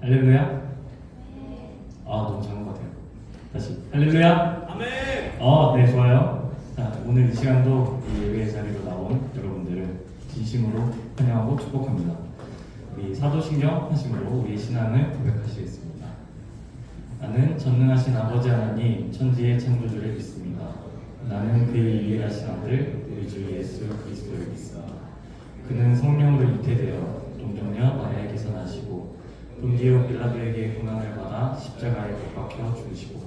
할렐루야? 너무 작은 것 같아요. 다시 할렐루야? 아멘. 네, 좋아요. 자, 오늘 이 시간도 이 예배 자리로 나온 여러분들을 진심으로 환영하고 축복합니다. 우리 사도신경 하심으로 우리의 신앙을 고백하시겠습니다. 나는 전능하신 아버지 하나님 천지의 창조주를 믿습니다. 나는 그의 유일하신 아들 우리 주 예수 그리스도를 믿습니다. 그는 성령으로 잉태되어 동정녀 마리아에게서 나시고 본디오 빌라도에게 고난을 받아 십자가에 못 박혀 죽으시고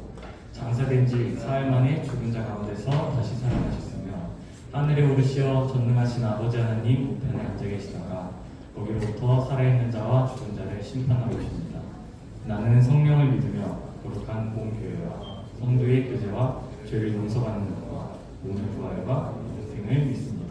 장사된 지 사흘 만에 죽은 자 가운데서 다시 살아나셨으며 하늘에 오르시어 전능하신 아버지 하나님 우편에 앉아 계시다가 거기로부터 살아있는 자와 죽은 자를 심판하러 오십니다. 나는 성령을 믿으며 거룩한 공교회와 성도의 교제와 죄를 용서받는 것과 몸의 부활과 영생을 믿습니다.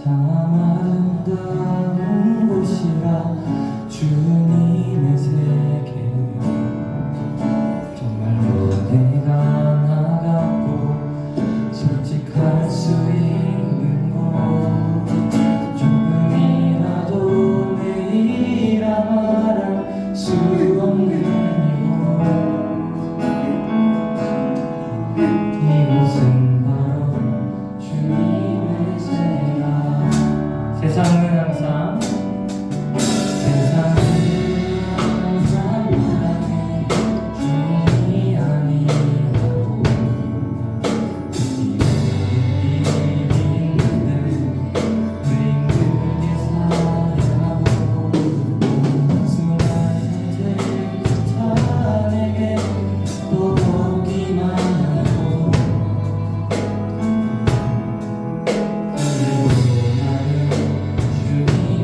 참 아름다운 곳이라 주님의 세계 정말로 내가 나가고 솔직할 수 있는 곳 조금이라도 내일아 말할 수 없는 이곳은 바로 주님의 세계라 세상은 항상 나에게 주님이 아니라고 일이 있는데 왜 힘들게 살아가고 순간 선택부터 내게 또 보기만 하고 그래도 나는 주님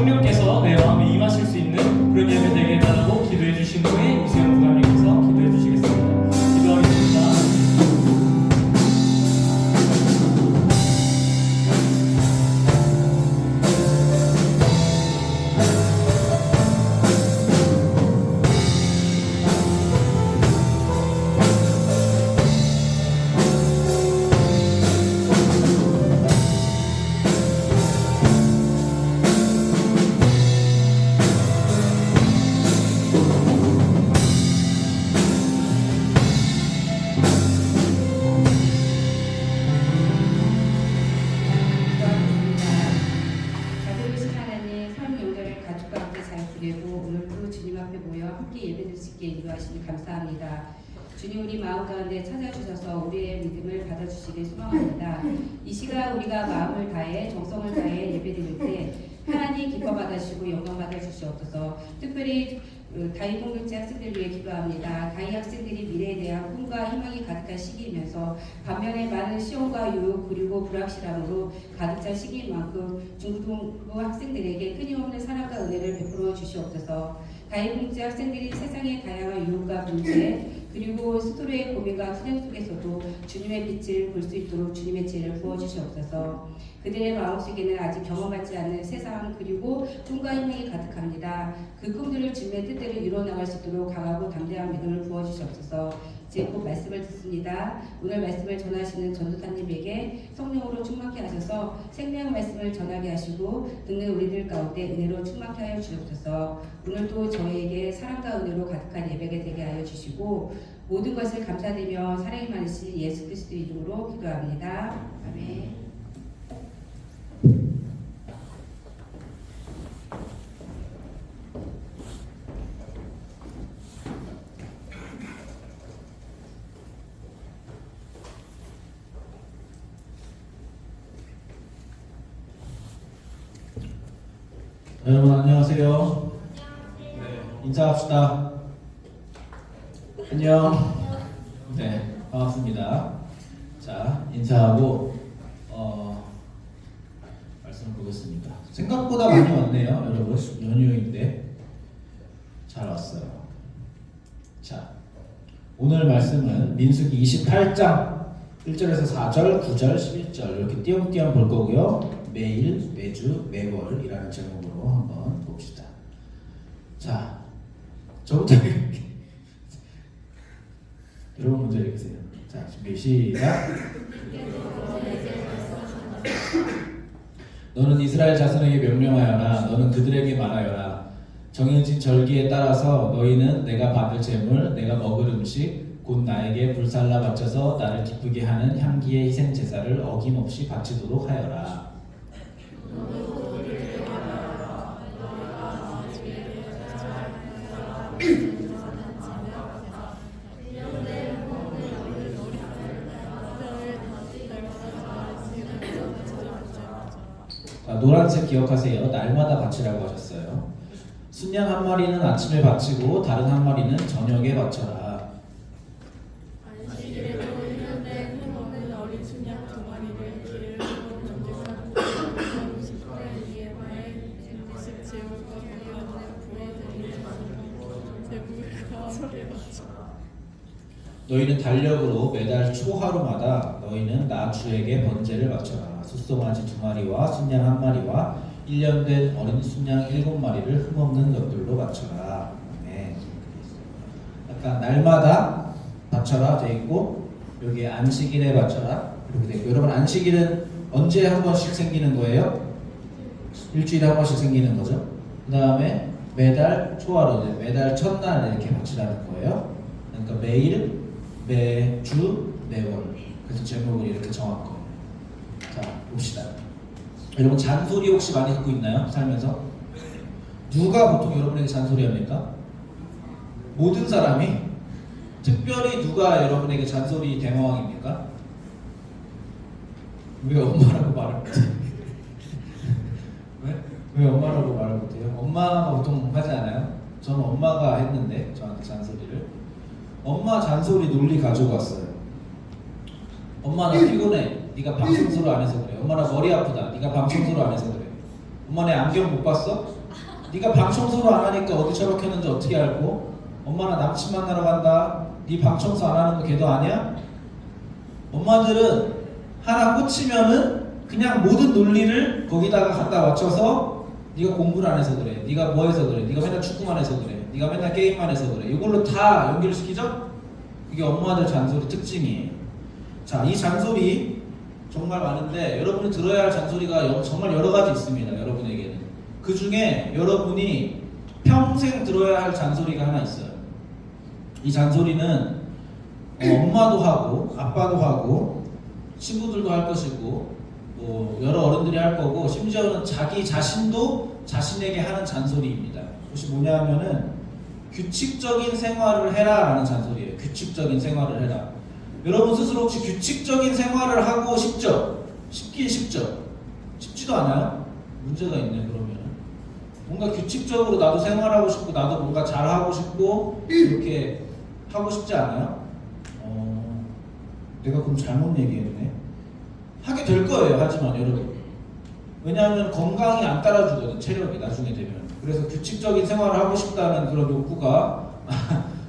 성령께서 내 마음에 임하실 수 있는 그런 예배 되게 해달라고 기도해 주신 후에 이수영 부감님께서 기도해 주시겠습니다. 기도하겠습니다. 자비로우신 하나님, 삶 용도를 가족과 함께 잘 지내고 오늘도 주님 앞에 모여 함께 예배드릴 수 있게 인도하시니 감사합니다. 주님, 우리 마음 가운데 찾아주셔서 우리의 믿음을 받아주시길 소망합니다. 이 시간 우리가 마음을 다해 정성을 다해 예배드릴 때 하나님 기뻐 받으시고 영광 받아주시옵소서. 특별히 다이 공동체 학생들을 위해 기도합니다. 다이 학생들이 미래에 대한 꿈과 희망이 가득한 시기이면서 반면에 많은 시험과 유혹 그리고 불확실함으로 가득 찬 시기인 만큼 중고등부 학생들에게 끊임없는 사랑과 은혜를 베풀어 주시옵소서. 다이 공동체 학생들이 세상의 다양한 유혹과 문제 그리고 스스로의 고민과 투쟁 속에서도 주님의 빛을 볼 수 있도록 주님의 지혜를 부어주시옵소서. 그들의 마음속에는 아직 경험하지 않는 세상 그리고 꿈과 희망이 가득합니다. 그 꿈들을 주님의 뜻대로 이루어나갈 수 있도록 강하고 담대한 믿음을 부어주시옵소서. 이제 곧 말씀을 듣습니다. 오늘 말씀을 전하시는 전도사님에게 성령으로 충만케 하셔서 생명 말씀을 전하게 하시고 듣는 우리들 가운데 은혜로 충만케 하여 주옵소서. 오늘도 저희에게 사랑과 은혜로 가득한 예배가 되게 하여 주시고 모든 것을 감사드리며 사랑이 많으신 예수 그리스도 이름으로 기도합니다. 아멘. 여러분 안녕하세요. 네, 인사합시다. 안녕. 네, 반갑습니다. 자, 인사하고 말씀을 보겠습니다. 생각보다 많이 왔네요, 여러분. 연휴인데 잘 왔어요. 자, 오늘 말씀은 민수기 28장 1절에서 4절, 9절, 11절 이렇게 띄엄띄엄 볼 거고요. 매일, 매주, 매월이라는 제목으로 한번 봅시다. 자, 저부터 이렇게 여러분 먼저 읽으세요. 자, 준비 시작. 너는 이스라엘 자손에게 명령하여라. 너는 그들에게 말하여라. 정해진 절기에 따라서 너희는 내가 받을 제물, 내가 먹을 음식, 곧 나에게 불살라 바쳐서 나를 기쁘게 하는 향기의 희생 제사를 어김없이 바치도록 하여라. 노란색 기억하세요. 날마다 바치라고 하셨어요. 순양 한 마리는 아침에 바치고 다른 한 마리는 저녁에 바쳐라. 안식일에 보이는데 흠없는 어린 순양 두 마리를 길을 건져서 예마에 음식 제물과 고기원에 부어드리는 제물과 함께 바쳐라. 너희는 달력으로 매달 초하루마다 너희는 나 주에게 번제를 바쳐라. 숫송아지 2마리와 순양 1마리와 1년 된 어린 순양 7마리를 흠없는 것들로 바쳐라. 네. 약간 날마다 바쳐라 돼 있고 여기에 안식일에 바쳐라 이렇게 돼 있고, 여러분 안식일은 언제 한 번씩 생기는 거예요? 일주일에 한 번씩 생기는 거죠. 그 다음에 매달 초하루, 매달 첫날 이렇게 바치라는 거예요. 그러니까 매일, 매주, 매월. 그래서 제목을 이렇게 정한 거예요. 자, 봅시다. 여러분 잔소리 혹시 많이 듣고 있나요? 살면서? 누가 보통 여러분에게 잔소리합니까? 모든 사람이. 특별히 누가 여러분에게 잔소리 대마왕입니까? 왜 엄마라고 말을 못해? 왜 엄마라고 말을 못해요? 엄마가 보통 하지 않아요? 저는 엄마가 했는데 저한테 잔소리를. 엄마 잔소리 논리 가지고 왔어요. 엄마 나 피곤해. 네가 방 청소를 안 해서 그래. 엄마 나 머리 아프다. 네가 방 청소를 안 해서 그래. 엄마 내 안경 못 봤어? 네가 방 청소를 안 하니까 어디 처박혔는지 어떻게 알고? 엄마는 남친 만나러 간다. 네 방 청소 안 하는 거 걔도 아냐? 엄마들은 하나 꽂히면은 그냥 모든 논리를 거기다가 갖다 맞춰서 네가 공부를 안 해서 그래. 네가 뭐 해서 그래. 네가 맨날 축구만 해서 그래. 네가 맨날 게임만 해서 그래. 이걸로 다 연결시키죠? 이게 엄마들 잔소리 특징이에요. 자, 이 잔소리 정말 많은데 여러분이 들어야 할 잔소리가 정말 여러 가지 있습니다. 여러분에게는. 그 중에 여러분이 평생 들어야 할 잔소리가 하나 있어요. 이 잔소리는 엄마도 하고 아빠도 하고 친구들도 할 것이고 뭐 여러 어른들이 할 거고 심지어는 자기 자신도 자신에게 하는 잔소리입니다. 그것이 뭐냐 하면은 규칙적인 생활을 해라 라는 잔소리예요. 규칙적인 생활을 해라. 여러분 스스로 혹시 규칙적인 생활을 하고 싶죠? 쉽긴 쉽죠? 쉽지도 않아요? 문제가 있네 그러면. 뭔가 규칙적으로 나도 생활하고 싶고 나도 뭔가 잘하고 싶고 이렇게 하고 싶지 않아요? 내가 그럼 잘못 얘기했네. 하게 될 거예요. 하지만 여러분. 왜냐하면 건강이 안 따라주거든. 체력이 나중에 되면. 그래서 규칙적인 생활을 하고 싶다는 그런 욕구가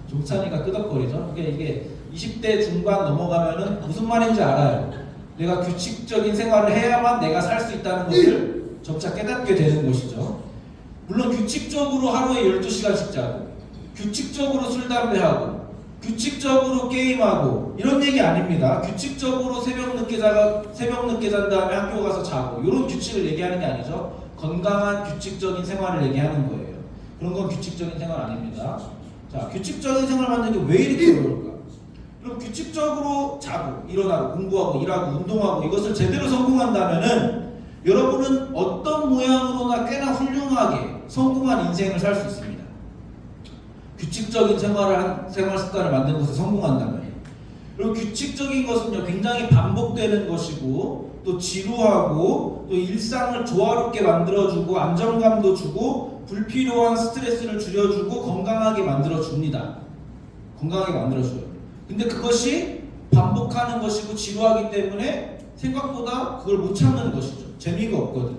종찬이가 끄덕거리죠. 이게 20대 중반 넘어가면은 무슨 말인지 알아요. 내가 규칙적인 생활을 해야만 내가 살 수 있다는 것을 점차 깨닫게 되는 것이죠. 물론 규칙적으로 하루에 12시간씩 자고 규칙적으로 술, 담배하고 규칙적으로 게임하고 이런 얘기 아닙니다. 규칙적으로 새벽 늦게 잔 다음에 학교 가서 자고 이런 규칙을 얘기하는 게 아니죠. 건강한 규칙적인 생활을 얘기하는 거예요. 그런 건 규칙적인 생활 아닙니다. 자, 규칙적인 생활 만드는 게 왜 이렇게 어려울까? 그럼 규칙적으로 자고 일어나고 공부하고 일하고 운동하고 이것을 제대로 성공한다면은 여러분은 어떤 모양으로나 꽤나 훌륭하게 성공한 인생을 살 수 있습니다. 규칙적인 생활 습관을 만드는 것에 성공한다면. 그리고 규칙적인 것은요 굉장히 반복되는 것이고 또 지루하고 또 일상을 조화롭게 만들어주고 안정감도 주고 불필요한 스트레스를 줄여주고 건강하게 만들어줍니다. 건강하게 만들어줘요. 근데 그것이 반복하는 것이고 지루하기 때문에 생각보다 그걸 못 참는 것이죠. 재미가 없거든.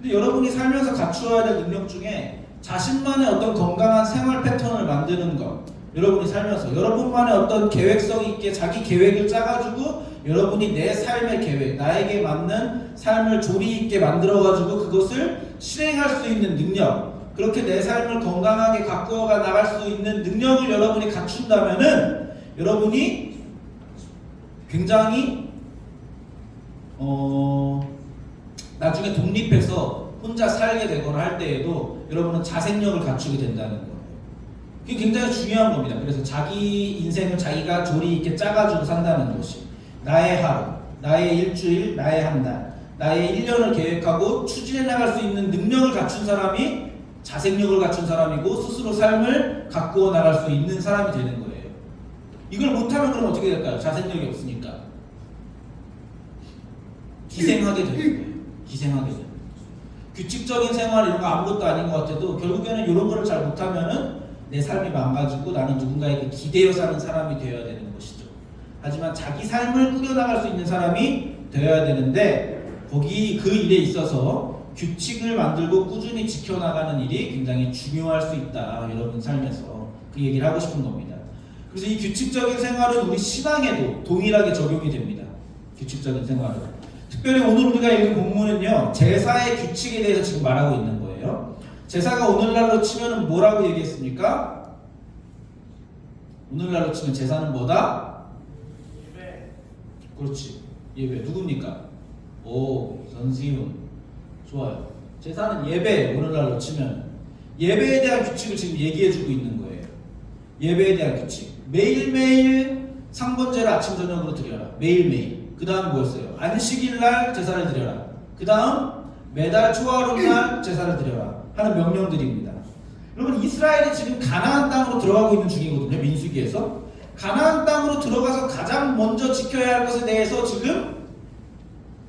근데 여러분이 살면서 갖추어야 될 능력 중에 자신만의 어떤 건강한 생활 패턴을 만드는 것, 여러분이 살면서 여러분만의 어떤 계획성 있게 자기 계획을 짜가지고 여러분이 내 삶의 계획, 나에게 맞는 삶을 조리 있게 만들어가지고 그것을 실행할 수 있는 능력, 그렇게 내 삶을 건강하게 가꾸어가 나갈 수 있는 능력을 여러분이 갖춘다면은 여러분이 굉장히 나중에 독립해서 혼자 살게 되거나 할 때에도 여러분은 자생력을 갖추게 된다는 거예요. 그게 굉장히 중요한 겁니다. 그래서 자기 인생을 자기가 조리 있게 짜가지고 산다는 것이 나의 하루, 나의 일주일, 나의 한 달, 나의 1년을 계획하고 추진해 나갈 수 있는 능력을 갖춘 사람이 자생력을 갖춘 사람이고 스스로 삶을 가꾸어 나갈 수 있는 사람이 되는 거예요. 이걸 못하면 그럼 어떻게 될까요? 자생력이 없으니까 기생하게 되는 거예요. 기생하게 되는 거예요. 규칙적인 생활 이런 거 아무것도 아닌 것 같아도 결국에는 이런 거를 잘 못하면은 내 삶이 망가지고 나는 누군가에게 기대어 사는 사람이 되어야 되는 것이죠. 하지만 자기 삶을 꾸려나갈 수 있는 사람이 되어야 되는데 거기 그 일에 있어서 규칙을 만들고 꾸준히 지켜나가는 일이 굉장히 중요할 수 있다. 여러분 삶에서 그 얘기를 하고 싶은 겁니다. 그래서 이 규칙적인 생활은 우리 신앙에도 동일하게 적용이 됩니다. 규칙적인 생활은. 특별히 오늘 우리가 읽은 본문은요 제사의 규칙에 대해서 지금 말하고 있는 거예요. 제사가 오늘날로 치면 뭐라고 얘기했습니까? 오늘날로 치면 제사는 뭐다? 예배. 그렇지. 예배. 누굽니까? 오, 전시훈. 좋아요. 제사는 예배. 오늘날로 치면 예배에 대한 규칙을 지금 얘기해주고 있는 거예요. 예배에 대한 규칙. 매일매일 상번제를 아침 저녁으로 드려라. 매일매일. 그 다음 뭐였어요? 안식일날 제사를 드려라. 그 다음 매달 초하룻날 제사를 드려라 하는 명령들입니다. 여러분 이스라엘이 지금 가나안 땅으로 들어가고 있는 중이거든요. 민수기에서 가나안 땅으로 들어가서 가장 먼저 지켜야 할 것에 대해서 지금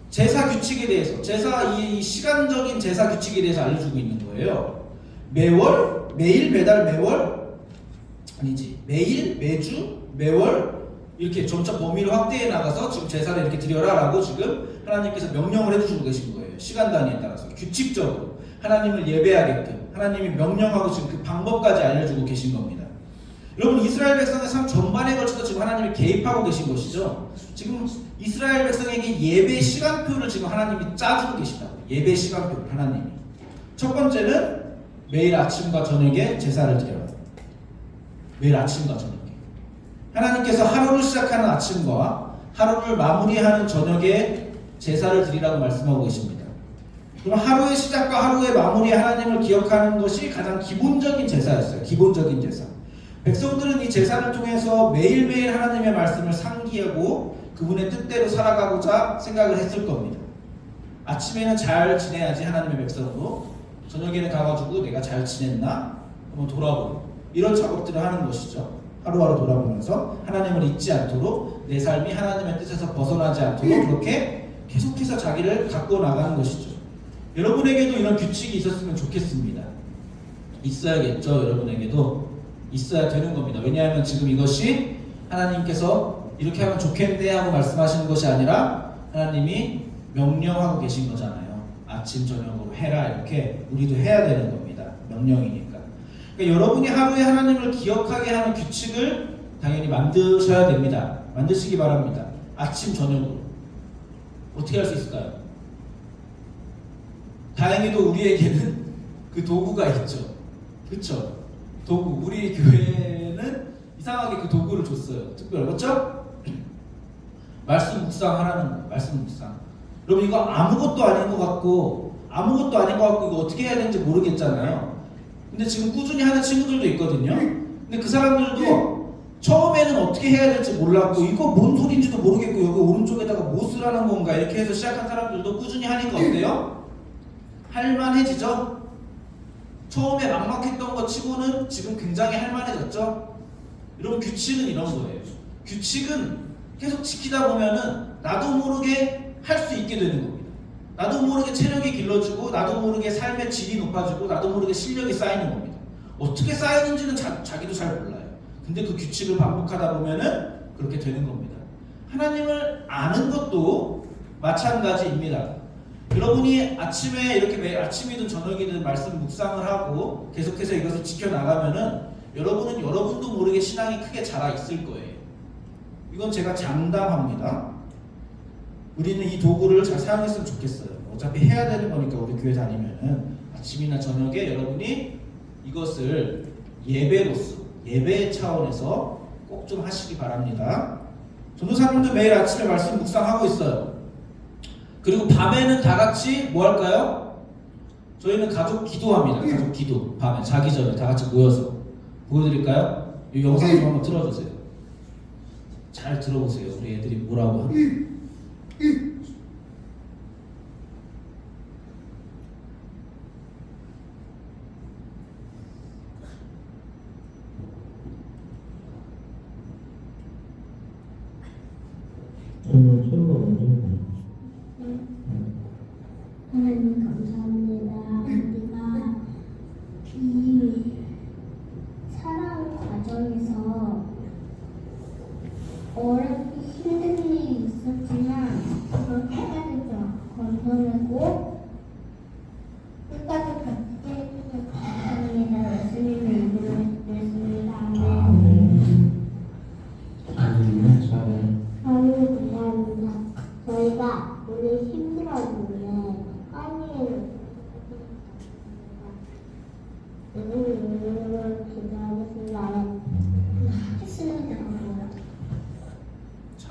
제사 규칙에 대해서 이 시간적인 제사 규칙에 대해서 알려주고 있는 거예요. 매월, 매일, 매달, 매월 아니지 매일, 매주, 매월 이렇게 점차 범위를 확대해 나가서 지금 제사를 이렇게 드려라 라고 지금 하나님께서 명령을 해주시고 계신 거예요. 시간 단위에 따라서 규칙적으로. 하나님을 예배하게끔 하나님이 명령하고 지금 그 방법까지 알려주고 계신 겁니다. 여러분 이스라엘 백성의 삶 전반에 걸쳐서 지금 하나님이 개입하고 계신 것이죠. 지금 이스라엘 백성에게 예배 시간표를 지금 하나님이 짜주고 계시다고. 예배 시간표를 하나님이. 첫 번째는 매일 아침과 저녁에 제사를 드려라. 매일 아침과 저녁에. 하나님께서 하루를 시작하는 아침과 하루를 마무리하는 저녁에 제사를 드리라고 말씀하고 계십니다. 그럼 하루의 시작과 하루의 마무리 하나님을 기억하는 것이 가장 기본적인 제사였어요. 기본적인 제사. 백성들은 이 제사를 통해서 매일매일 하나님의 말씀을 상기하고 그분의 뜻대로 살아가고자 생각을 했을 겁니다. 아침에는 잘 지내야지 하나님의 백성으로, 저녁에는 가가지고 내가 잘 지냈나 한번 돌아보고 이런 작업들을 하는 것이죠. 하루하루 돌아보면서 하나님을 잊지 않도록 내 삶이 하나님의 뜻에서 벗어나지 않도록 그렇게 계속해서 자기를 갖고 나가는 것이죠. 여러분에게도 이런 규칙이 있었으면 좋겠습니다. 있어야겠죠. 여러분에게도 있어야 되는 겁니다. 왜냐하면 지금 이것이 하나님께서 이렇게 하면 좋겠네 하고 말씀하시는 것이 아니라 하나님이 명령하고 계신 거잖아요. 아침 저녁으로 해라, 이렇게 우리도 해야 되는 겁니다. 명령이니까. 그러니까 여러분이 하루에 하나님을 기억하게 하는 규칙을 당연히 만드셔야 됩니다. 만드시기 바랍니다. 아침 저녁으로. 어떻게 할 수 있을까요? 다행히도 우리에게는 그 도구가 있죠. 그렇죠? 도구. 우리 교회는 이상하게 그 도구를 줬어요. 특별히. 그렇죠? 말씀 묵상하라는 거예요. 말씀 묵상. 여러분 이거 아무것도 아닌 것 같고 이거 어떻게 해야 되는지 모르겠잖아요. 근데 지금 꾸준히 하는 친구들도 있거든요. 근데 그 사람들도 처음에는 어떻게 해야 될지 몰랐고 이거 뭔 소리인지도 모르겠고 여기 오른쪽에다가 뭐 쓰라는 건가 이렇게 해서 시작한 사람들도 꾸준히 하니까 어때요? 할만해지죠? 처음에 막막했던 것 치고는 지금 굉장히 할만해졌죠? 여러분 규칙은 이런 거예요. 규칙은 계속 지키다 보면은 나도 모르게 할 수 있게 되는 겁니다. 나도 모르게 체력이 길러지고 나도 모르게 삶의 질이 높아지고 나도 모르게 실력이 쌓이는 겁니다. 어떻게 쌓이는지는 자기도 잘 몰라요. 근데 그 규칙을 반복하다 보면은 그렇게 되는 겁니다. 하나님을 아는 것도 마찬가지입니다. 여러분이 아침에 이렇게 매일 아침이든 저녁이든 말씀 묵상을 하고 계속해서 이것을 지켜나가면은 여러분은 여러분도 모르게 신앙이 크게 자라 있을 거예요. 이건 제가 장담합니다. 우리는 이 도구를 잘 사용했으면 좋겠어요. 어차피 해야 되는 거니까 우리 교회 다니면은 아침이나 저녁에 여러분이 이것을 예배로서, 예배 차원에서 꼭 좀 하시기 바랍니다. 전도사님도 매일 아침에 말씀 묵상하고 있어요. 그리고 밤에는 다 같이 뭐 할까요? 저희는 가족 기도합니다. 가족 기도. 밤에 자기 전에 다 같이 모여서 보여드릴까요? 이 영상 좀 한번 틀어주세요. 잘 들어보세요. 우리 애들이 뭐라고 하는지. 하나님 감사합니다. 우리가 이 살아온 과정에서 어렵고 힘든 일이 있었지만 그걸 끝까지 건너내고 끝까지 같이 해주셔서 감사합니다. 예수님의 이름으로 기도했습니다. 아멘. 하나님 감사합니다. 저희가 오늘 힘들었는데 아니에요. 이름으로 기도하겠습니다. 했습니다. 자,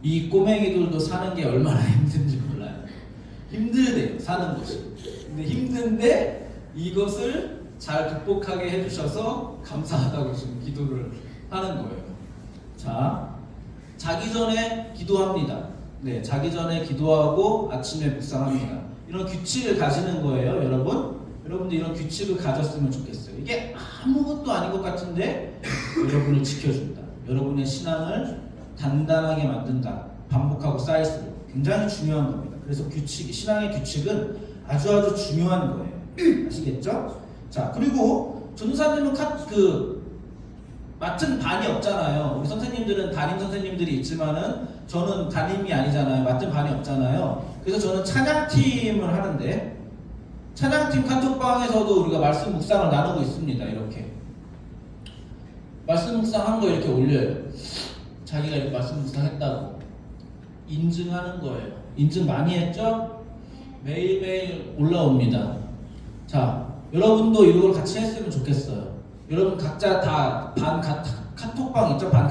이 꼬맹이들도 사는 게 얼마나 힘든지 몰라요. 힘들대요, 사는 것이. 근데 힘든데 이것을 잘 극복하게 해주셔서 감사하다고 지금 기도를 하는 거예요. 자, 자기 전에 기도합니다. 네, 자기 전에 기도하고 아침에 묵상합니다. 이런 규칙을 가지는 거예요, 여러분. 여러분도 이런 규칙을 가졌으면 좋겠어요. 이게 아무것도 아닌 것 같은데 여러분을 지켜준다. 여러분의 신앙을 단단하게 만든다. 반복하고 쌓일수록 굉장히 중요한 겁니다. 그래서 규칙, 신앙의 규칙은 아주 중요한 거예요. 아시겠죠? 자, 그리고 전도사님은 맡은 반이 없잖아요. 우리 선생님들은 담임 선생님들이 있지만은 저는 담임이 아니잖아요. 맡은 반이 없잖아요. 그래서 저는 찬양팀을 하는데 찬양팀 카톡방에서도 우리가 말씀 묵상을 나누고 있습니다. 이렇게 말씀 묵상한 거 이렇게 올려요. 자기가 이렇게 말씀 묵상했다고 인증하는 거예요. 인증 많이 했죠? 매일매일 올라옵니다. 자, 여러분도 이걸 같이 했으면 좋겠어요. 여러분 각자 다 반 카톡방 있죠? 반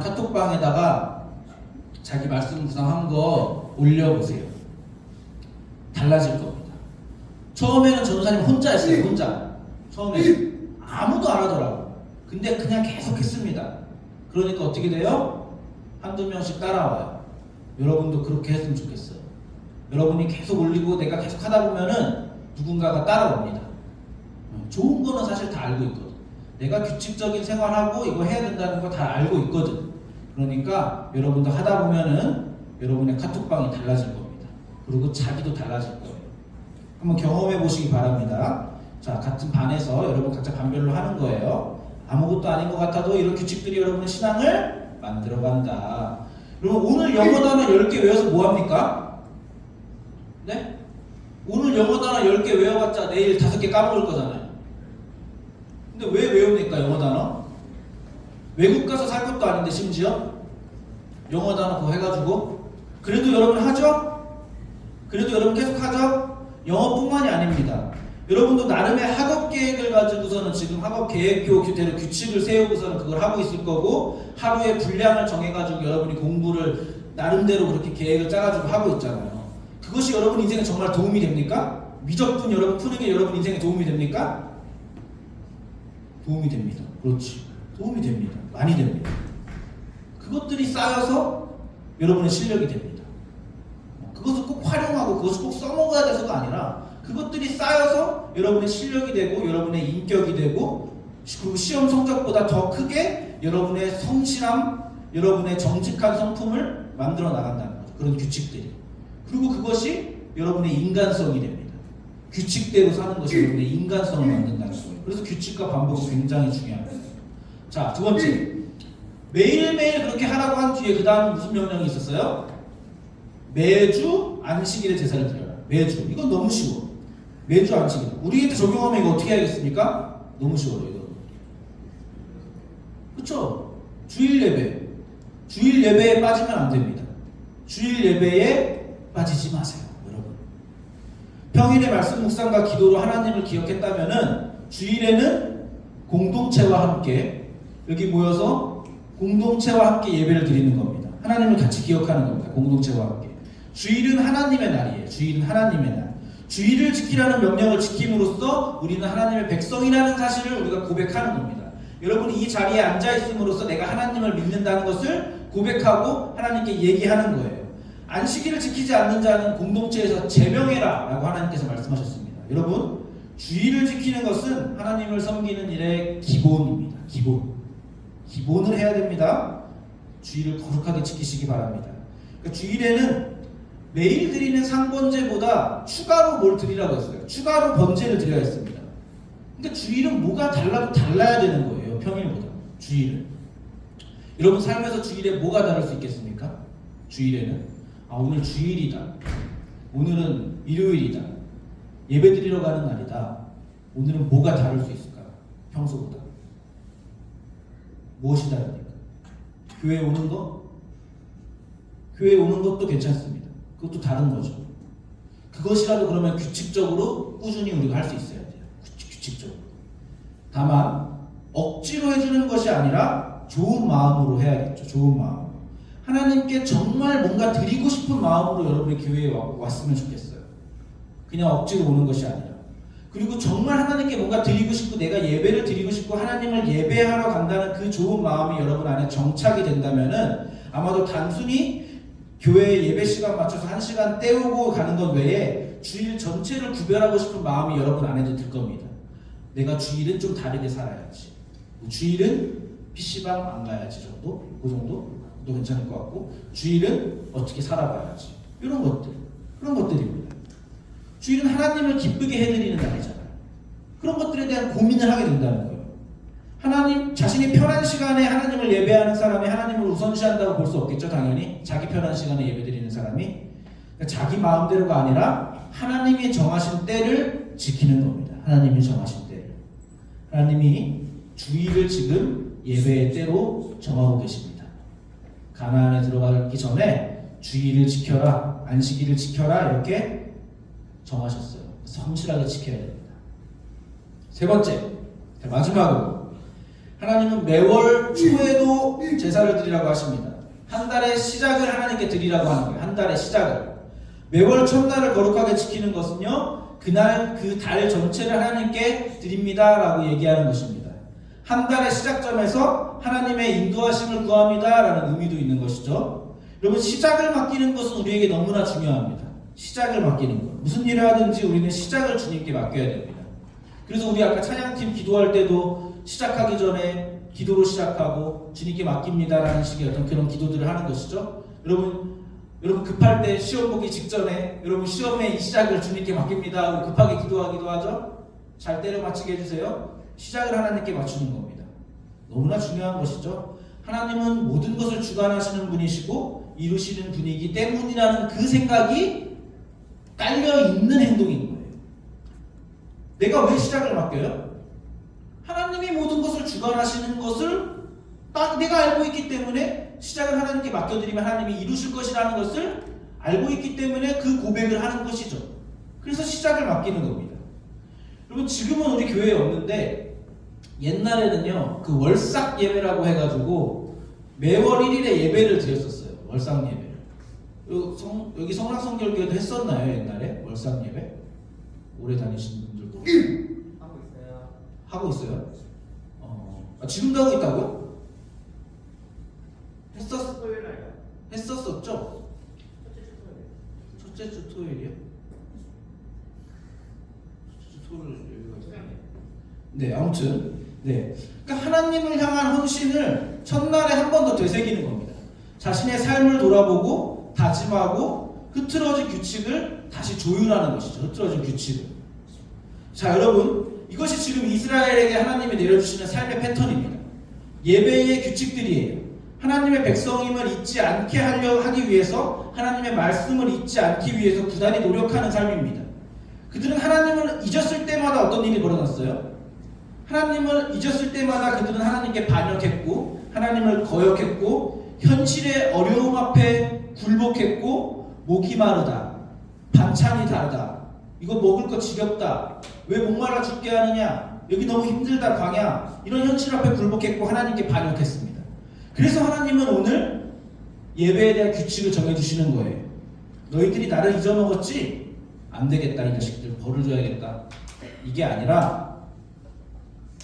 카톡방에다가 자기 말씀 묵상한 거 올려보세요. 달라질 겁니다. 처음에는 전도사님 혼자 했어요. 혼자. 처음에 아무도 안 하더라고. 근데 그냥 계속 했습니다. 그러니까 어떻게 돼요? 한두 명씩 따라와요. 여러분도 그렇게 했으면 좋겠어요. 여러분이 계속 올리고 내가 계속 하다 보면은 누군가가 따라옵니다. 좋은 거는 사실 다 알고 있거든. 내가 규칙적인 생활하고 이거 해야 된다는 거 다 알고 있거든. 그러니까 여러분도 하다 보면은 여러분의 카톡방이 달라질 겁니다. 그리고 자기도 달라질 거예요. 한번 경험해 보시기 바랍니다. 자, 같은 반에서 여러분 각자 반별로 하는 거예요. 아무것도 아닌 것 같아도 이런 규칙들이 여러분의 신앙을 만들어간다. 여러분 오늘 영어 단어 10개 외워서 뭐합니까? 네? 오늘 영어 단어 10개 외워봤자 내일 5개 까먹을 거잖아요. 근데 왜 외웁니까 영어 단어? 외국 가서 살 것도 아닌데 심지어 영어 단어 그거 해가지고 그래도 여러분 하죠? 그래도 여러분 계속 하죠? 영어뿐만이 아닙니다. 여러분도 나름의 학업 계획을 가지고서는 지금 학업 계획표 그대로 규칙을 세우고서는 그걸 하고 있을 거고 하루에 분량을 정해가지고 여러분이 공부를 나름대로 그렇게 계획을 짜가지고 하고 있잖아요. 그것이 여러분 인생에 정말 도움이 됩니까? 미적분 여러분 푸는 게 여러분 인생에 도움이 됩니까? 도움이 됩니다. 그렇지. 도움이 됩니다. 많이 됩니다. 그것들이 쌓여서 여러분의 실력이 됩니다. 그것을 꼭 활용하고 그것을 꼭 써먹어야 돼서가 아니라 그것들이 쌓여서 여러분의 실력이 되고 여러분의 인격이 되고 그리고 시험 성적보다 더 크게 여러분의 성실함, 여러분의 정직한 성품을 만들어 나간다는 거죠. 그런 규칙들이. 그리고 그것이 여러분의 인간성이 됩니다. 규칙대로 사는 것이 여러분의 인간성을 만든다는 거예요. 그래서 규칙과 반복은 굉장히 중요합니다. 자, 두 번째. 매일매일 그렇게 하라고 한 뒤에 그 다음 무슨 명령이 있었어요? 매주 안식일에 제사를 드려라. 매주. 이건 너무 쉬워. 매주 안식일. 우리한테 적용하면 이거 어떻게 해야겠습니까? 너무 쉬워요, 이거. 그쵸? 주일 예배. 주일 예배에 빠지면 안 됩니다. 주일 예배에 빠지지 마세요, 여러분. 평일에 말씀 묵상과 기도로 하나님을 기억했다면은 주일에는 공동체와 함께 여기 모여서 공동체와 함께 예배를 드리는 겁니다. 하나님을 같이 기억하는 겁니다. 공동체와 함께. 주일은 하나님의 날이에요. 주일은 하나님의 날. 주일을 지키라는 명령을 지킴으로써 우리는 하나님의 백성이라는 사실을 우리가 고백하는 겁니다. 여러분이 이 자리에 앉아있음으로써 내가 하나님을 믿는다는 것을 고백하고 하나님께 얘기하는 거예요. 안식일을 지키지 않는 자는 공동체에서 제명해라 라고 하나님께서 말씀하셨습니다. 여러분, 주일을 지키는 것은 하나님을 섬기는 일의 기본입니다. 기본을 해야 됩니다. 주일을 거룩하게 지키시기 바랍니다. 그러니까 주일에는 매일 드리는 상번제보다 추가로 뭘 드리라고 했어요. 추가로 번제를 드려야 했습니다. 근데 주일은 뭐가 달라도 달라야 되는 거예요. 평일보다. 주일은. 여러분 삶에서 주일에 뭐가 다를 수 있겠습니까? 주일에는 오늘 주일이다. 오늘은 일요일이다. 예배 드리러 가는 날이다. 오늘은 뭐가 다를 수 있을까요? 평소보다. 무엇이 다릅니까? 교회에 오는 거? 교회에 오는 것도 괜찮습니다. 그것도 다른 거죠. 그것이라도 그러면 규칙적으로 꾸준히 우리가 할 수 있어야 돼요. 규칙적으로. 다만 억지로 해주는 것이 아니라 좋은 마음으로 해야겠죠. 좋은 마음. 하나님께 정말 뭔가 드리고 싶은 마음으로 여러분의 교회에 왔으면 좋겠어요. 그냥 억지로 오는 것이 아니라. 그리고 정말 하나님께 뭔가 드리고 싶고 내가 예배를 드리고 싶고 하나님을 예배하러 간다는 그 좋은 마음이 여러분 안에 정착이 된다면은 아마도 단순히 교회 예배 시간 맞춰서 1시간 때우고 가는 것 외에 주일 전체를 구별하고 싶은 마음이 여러분 안에도 들 겁니다. 내가 주일은 좀 다르게 살아야지. 주일은 PC방 안 가야지 정도? 그 정도? 도 괜찮을 것 같고 주일은 어떻게 살아봐야지. 이런 것들. 그런 것들입니다. 주일은 하나님을 기쁘게 해드리는 날이잖아요. 그런 것들에 대한 고민을 하게 된다는 거예요. 하나님, 자신이 편한 시간에 하나님을 예배하는 사람이 하나님을 우선시한다고 볼 수 없겠죠, 당연히. 자기 편한 시간에 예배드리는 사람이. 그러니까 자기 마음대로가 아니라 하나님이 정하신 때를 지키는 겁니다. 하나님이 정하신 때를. 하나님이 주일을 지금 예배의 때로 정하고 계십니다. 가나안에 들어가기 전에 주일을 지켜라, 안식일을 지켜라 이렇게 정하셨어요. 성실하게 지켜야 됩니다. 세 번째, 마지막으로 하나님은 매월 초에도 제사를 드리라고 하십니다. 한 달의 시작을 하나님께 드리라고 하는 거예요. 한 달의 시작을. 매월 첫날을 거룩하게 지키는 것은요, 그날 그 달 전체를 하나님께 드립니다라고 얘기하는 것입니다. 한 달의 시작점에서 하나님의 인도하심을 구합니다라는 의미도 있는 것이죠. 여러분, 시작을 맡기는 것은 우리에게 너무나 중요합니다. 시작을 맡기는 것. 무슨 일을 하든지 우리는 시작을 주님께 맡겨야 됩니다. 그래서 우리 아까 찬양팀 기도할 때도 시작하기 전에 기도로 시작하고 주님께 맡깁니다라는 식의 어떤 그런 기도들을 하는 것이죠. 여러분 급할 때 시험 보기 직전에 여러분 시험의 이 시작을 주님께 맡깁니다. 급하게 기도하기도 하죠. 잘 때려 맞추게 해주세요. 시작을 하나님께 맞추는 겁니다. 너무나 중요한 것이죠. 하나님은 모든 것을 주관하시는 분이시고 이루시는 분이기 때문이라는 그 생각이 깔려있는 행동인 거예요. 내가 왜 시작을 맡겨요? 하나님이 모든 것을 주관하시는 것을 딱 내가 알고 있기 때문에 시작을 하나님께 맡겨드리면 하나님이 이루실 것이라는 것을 알고 있기 때문에 그 고백을 하는 것이죠. 그래서 시작을 맡기는 겁니다. 여러분, 지금은 우리 교회에 없는데 옛날에는요, 그 월삭 예배라고 해가지고 매월 1일에 예배를 드렸었어요. 월삭 예배를. 여기 성락성결교회도 했었나요? 옛날에 월삭 예배? 오래 다니시는 분들도 하고 있어요. 지금도 하고 있다고요? 했었었죠? 첫째 주 토요일이요? 첫째 주 토요일 예배가 있어요. 네, 아무튼 네. 그러니까 하나님을 향한 헌신을 첫날에 한 번 더 되새기는 겁니다. 자신의 삶을 돌아보고 다짐하고 흐트러진 규칙을 다시 조율하는 것이죠. 흐트러진 규칙을. 자, 여러분, 이것이 지금 이스라엘에게 하나님이 내려주시는 삶의 패턴입니다. 예배의 규칙들이에요. 하나님의 백성임을 잊지 않게 하기 위해서, 하나님의 말씀을 잊지 않기 위해서 부단히 노력하는 삶입니다. 그들은 하나님을 잊었을 때마다 어떤 일이 벌어졌어요? 하나님을 잊었을 때마다 그들은 하나님께 반역했고, 하나님을 거역했고, 현실의 어려움 앞에 굴복했고, 목이 마르다, 반찬이 다르다, 이거 먹을 거 지겹다, 왜 목말라 죽게 하느냐, 여기 너무 힘들다, 광야, 이런 현실 앞에 굴복했고 하나님께 반역했습니다. 그래서 하나님은 오늘 예배에 대한 규칙을 정해주시는 거예요. 너희들이 나를 잊어먹었지? 안 되겠다, 이 자식들 벌을 줘야겠다. 이게 아니라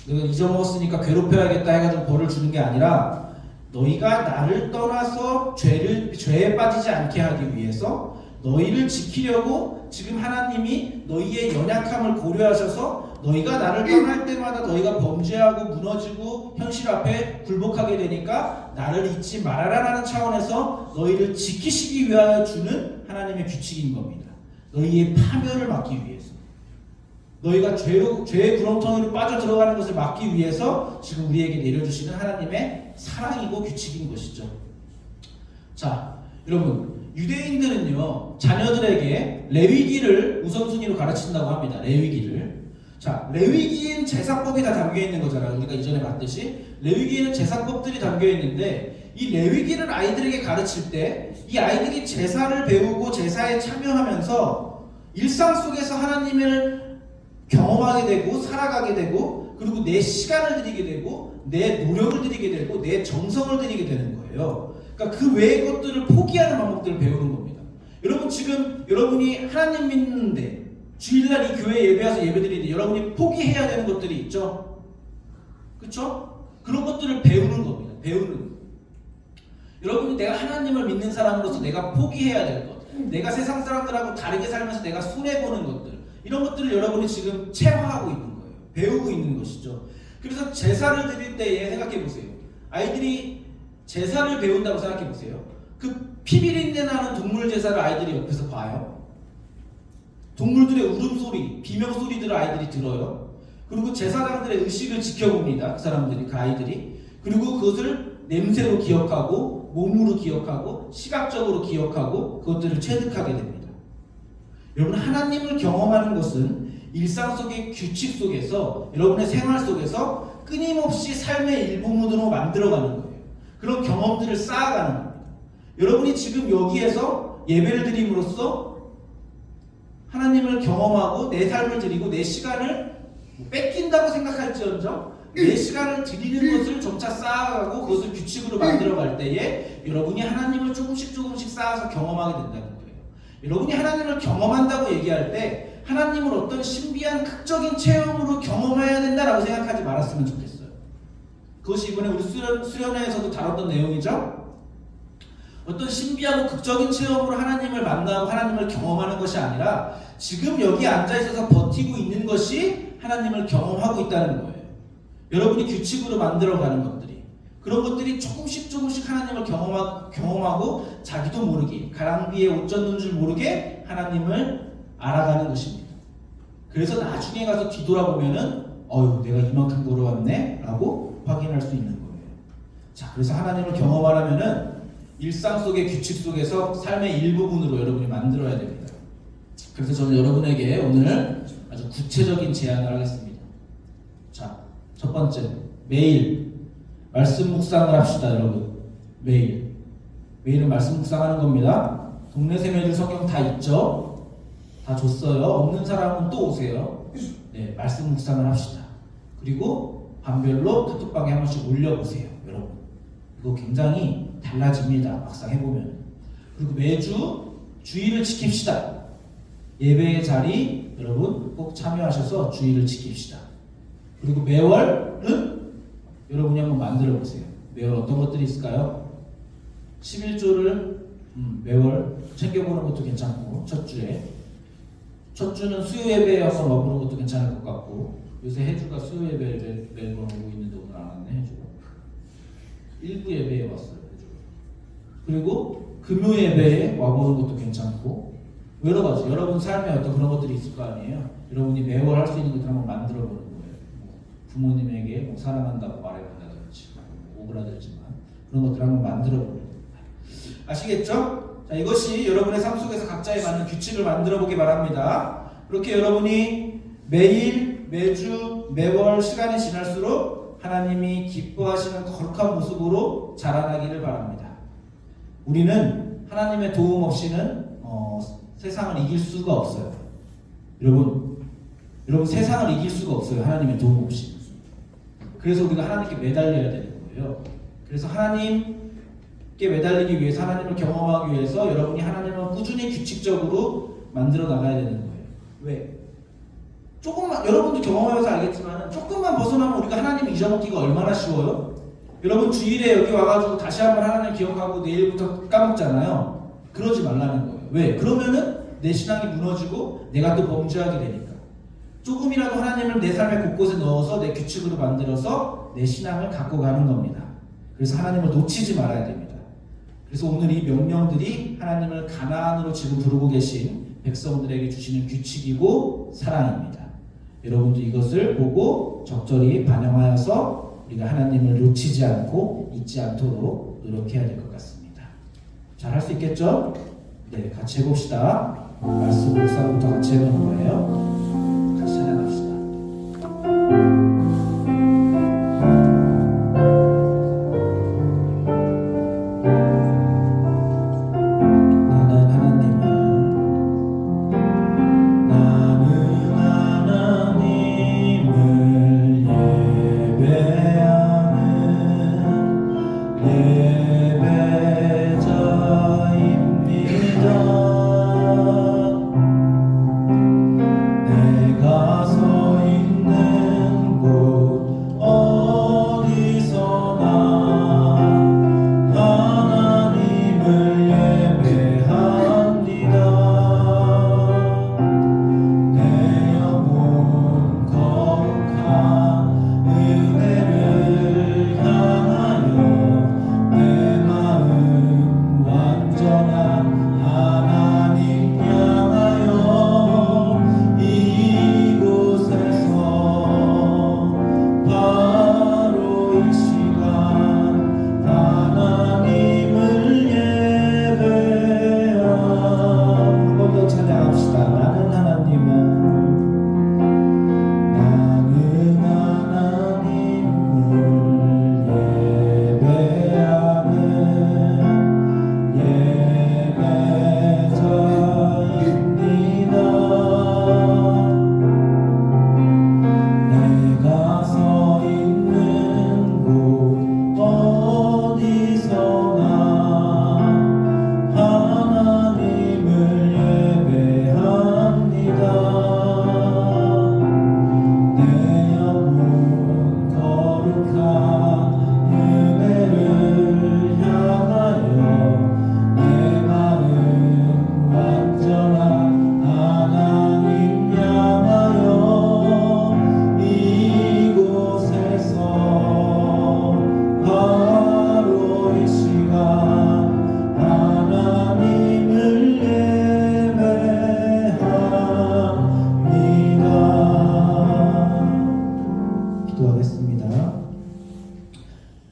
너가 잊어먹었으니까 괴롭혀야겠다 해가지고 벌을 주는 게 아니라, 너희가 나를 떠나서 죄에 빠지지 않게 하기 위해서 너희를 지키려고 지금 하나님이 너희의 연약함을 고려하셔서 너희가 나를 떠날 때마다 너희가 범죄하고 무너지고 현실 앞에 굴복하게 되니까 나를 잊지 말아라라는 차원에서 너희를 지키시기 위하여 주는 하나님의 규칙인 겁니다. 너희의 파멸을 막기 위해서, 너희가 죄의 구렁텅이로 빠져 들어가는 것을 막기 위해서 지금 우리에게 내려주시는 하나님의 사랑이고 규칙인 것이죠. 자, 여러분, 유대인들은요, 자녀들에게 레위기를 우선순위로 가르친다고 합니다. 레위기를. 자, 레위기엔 제사법이 다 담겨있는 거잖아요. 우리가 이전에 봤듯이 레위기에는 제사법들이 담겨있는데, 이 레위기를 아이들에게 가르칠 때 이 아이들이 제사를 배우고 제사에 참여하면서 일상 속에서 하나님을 경험하게 되고 살아가게 되고, 그리고 내 시간을 드리게 되고 내 노력을 드리게 되고 내 정성을 드리게 되는 거예요. 그러니까 그 외의 것들을 포기하는 방법들을 배우는 겁니다. 여러분, 지금 여러분이 하나님 믿는데 주일날 이 교회 예배와서 예배드리는데 여러분이 포기해야 되는 것들이 있죠? 그렇죠? 그런 것들을 배우는 겁니다. 배우는 거. 여러분이 내가 하나님을 믿는 사람으로서 내가 포기해야 될 것, 내가 세상 사람들하고 다르게 살면서 내가 손해보는 것들, 이런 것들을 여러분이 지금 체화하고 있는 거예요. 배우고 있는 것이죠. 그래서 제사를 드릴 때에 생각해보세요. 아이들이 제사를 배운다고 생각해보세요. 그 피비린내 나는 동물 제사를 아이들이 옆에서 봐요. 동물들의 울음소리, 비명소리들을 아이들이 들어요. 그리고 제사장들의 의식을 지켜봅니다. 그 사람들이, 그 아이들이. 그리고 그것을 냄새로 기억하고, 몸으로 기억하고, 시각적으로 기억하고, 그것들을 체득하게 됩니다. 여러분, 하나님을 경험하는 것은 일상 속의 규칙 속에서, 여러분의 생활 속에서 끊임없이 삶의 일부분으로 만들어가는 거예요. 그런 경험들을 쌓아가는 겁니다. 여러분이 지금 여기에서 예배를 드림으로써 하나님을 경험하고 내 삶을 드리고 내 시간을 뺏긴다고 생각할지언정 내 시간을 드리는 것을 점차 쌓아가고 그것을 규칙으로 만들어갈 때에 여러분이 하나님을 조금씩 쌓아서 경험하게 된다는 거예요. 여러분이 하나님을 경험한다고 얘기할 때 하나님을 어떤 신비한 극적인 체험으로 경험해야 된다라고 생각하지 말았으면 좋겠어요. 그것이 이번에 우리 수련회에서도 다뤘던 내용이죠. 어떤 신비하고 극적인 체험으로 하나님을 만나고 하나님을 경험하는 것이 아니라 지금 여기 앉아있어서 버티고 있는 것이 하나님을 경험하고 있다는 거예요. 여러분이 규칙으로 만들어가는 것들이, 그런 것들이 조금씩 하나님을 경험하고 자기도 모르게 가랑비에 옷 젖는 줄 모르게 하나님을 알아가는 것입니다. 그래서 나중에 가서 뒤돌아보면은 내가 이만큼 걸어왔네 라고 확인할 수 있는 거예요. 자, 그래서 하나님을 경험하려면은 일상 속의 규칙 속에서 삶의 일부분으로 여러분이 만들어야 됩니다. 그래서 저는 여러분에게 오늘 아주 구체적인 제안을 하겠습니다. 자, 첫 번째, 매일 말씀 묵상을 합시다. 여러분, 매일은 말씀 묵상하는 겁니다. 동네 세면들 성경 다 있죠? 다 줬어요. 없는 사람은 또 오세요. 네, 말씀 묵상을 합시다. 그리고 반별로 카톡방에 한 번씩 올려보세요. 여러분, 이거 굉장히 달라집니다. 막상 해보면. 그리고 매주 주의를 지킵시다. 예배의 자리 여러분 꼭 참여하셔서 주의를 지킵시다. 그리고 매월은 여러분이 한번 만들어 보세요. 매월 어떤 것들이 있을까요? 11조를 매월 챙겨보는 것도 괜찮고, 첫 주는 수요 예배에 한번 와보는 것도 괜찮을 것 같고, 요새 해주가 수요 예배를 매번 오고 있는데 오늘 안 왔네. 해주가 일부 예배에 왔어요. 해주가. 그리고 금요 예배에 와보는 것도 괜찮고, 여러 가지 여러분 삶에 어떤 그런 것들이 있을 거 아니에요. 여러분이 매월 할 수 있는 것들 한번 만들어 보는 거예요. 부모님에게 사랑한다고 말해본다든지, 오그라들지만 그런 것들을 한번 만들어 보는 겁니다. 아시겠죠? 자, 이것이 여러분의 삶 속에서 각자에 맞는 규칙을 만들어 보기 바랍니다. 그렇게 여러분이 매일, 매주, 매월 시간이 지날수록 하나님이 기뻐하시는 거룩한 모습으로 자라나기를 바랍니다. 우리는 하나님의 도움 없이는 세상을 이길 수가 없어요. 여러분 세상을 이길 수가 없어요. 하나님의 도움 없이. 그래서 우리가 하나님께 매달려야 되는 거예요. 그래서 하나님께 매달리기 위해서, 하나님을 경험하기 위해서 여러분이 하나님을 꾸준히 규칙적으로 만들어 나가야 되는 거예요. 왜? 조금만, 여러분도 경험하면서 알겠지만 조금만 벗어나면 우리가 하나님을 잊어먹기가 얼마나 쉬워요? 여러분 주일에 여기 와가지고 다시 한번 하나님을 기억하고 내일부터 까먹잖아요. 그러지 말라는 거예요. 왜? 그러면은 내 신앙이 무너지고 내가 또 범죄하게 되니까. 조금이라도 하나님을 내 삶의 곳곳에 넣어서 내 규칙으로 만들어서 내 신앙을 갖고 가는 겁니다. 그래서 하나님을 놓치지 말아야 됩니다. 그래서 오늘 이 명령들이 하나님을 가나안으로 지금 부르고 계신 백성들에게 주시는 규칙이고 사랑입니다. 여러분도 이것을 보고 적절히 반영하여서 우리가 하나님을 놓치지 않고 잊지 않도록 노력해야 될 것 같습니다. 잘 할 수 있겠죠? 네, 같이 해봅시다. 말씀 묵상부터 같이 해보는 거예요. 같이 찬양합시다. 내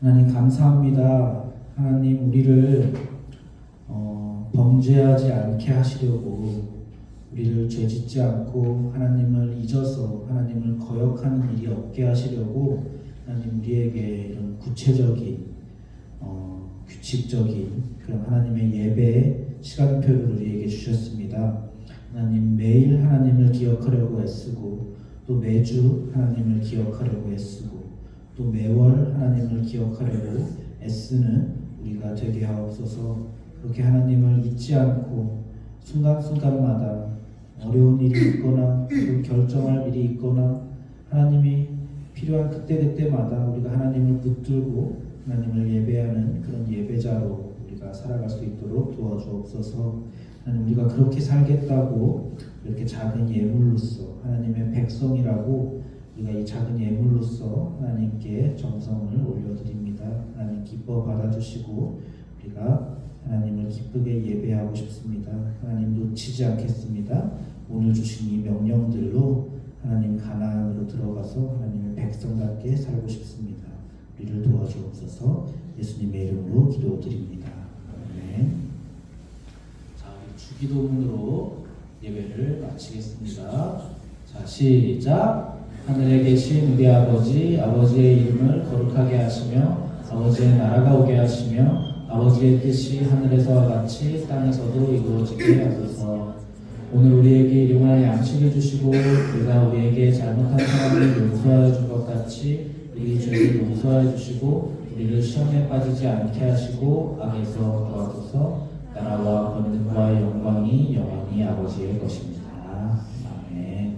하나님 감사합니다. 하나님 우리를 범죄하지 않게 하시려고 우리를 죄짓지 않고 하나님을 잊어서 하나님을 거역하는 일이 없게 하시려고 하나님 우리에게 이런 구체적인 규칙적인 그런 하나님의 예배의 시간표를 우리에게 주셨습니다. 하나님 매일 하나님을 기억하려고 애쓰고 또 매주 하나님을 기억하려고 애쓰고 또 매월 하나님을 기억하려고 애쓰는 우리가 되게 하옵소서. 그렇게 하나님을 잊지 않고 순간순간마다 어려운 일이 있거나 또 결정할 일이 있거나 하나님이 필요한 그때그때마다 우리가 하나님을 붙들고 하나님을 예배하는 그런 예배자로 우리가 살아갈 수 있도록 도와주옵소서. 하나님 우리가 그렇게 살겠다고 이렇게 작은 예물로서 하나님의 백성이라고 우리가 이 작은 예물로서 하나님께 정성을 올려드립니다. 하나님 기뻐 받아주시고 우리가 하나님을 기쁘게 예배하고 싶습니다. 하나님 놓치지 않겠습니다. 오늘 주신 이 명령들로 하나님 가나안으로 들어가서 하나님의 백성답게 살고 싶습니다. 우리를 도와주옵소서. 예수님의 이름으로 기도드립니다. 아멘. 자, 우리 주기도문으로 예배를 마치겠습니다. 자, 시작. 하늘에 계신 우리 아버지, 아버지의 이름을 거룩하게 하시며 아버지의 나라가 오게 하시며 아버지의 뜻이 하늘에서와 같이 땅에서도 이루어지게 하소서. 오늘 우리에게 일용할 양식을 주시고 우리가 우리에게 잘못한 사람을 용서하여 준 것 같이 우리 죄를 용서하여 주시고 우리를 시험에 빠지지 않게 하시고 악에서 도와줘서 나라와 권능과 영광이 영원히 아버지의 것입니다. 아멘.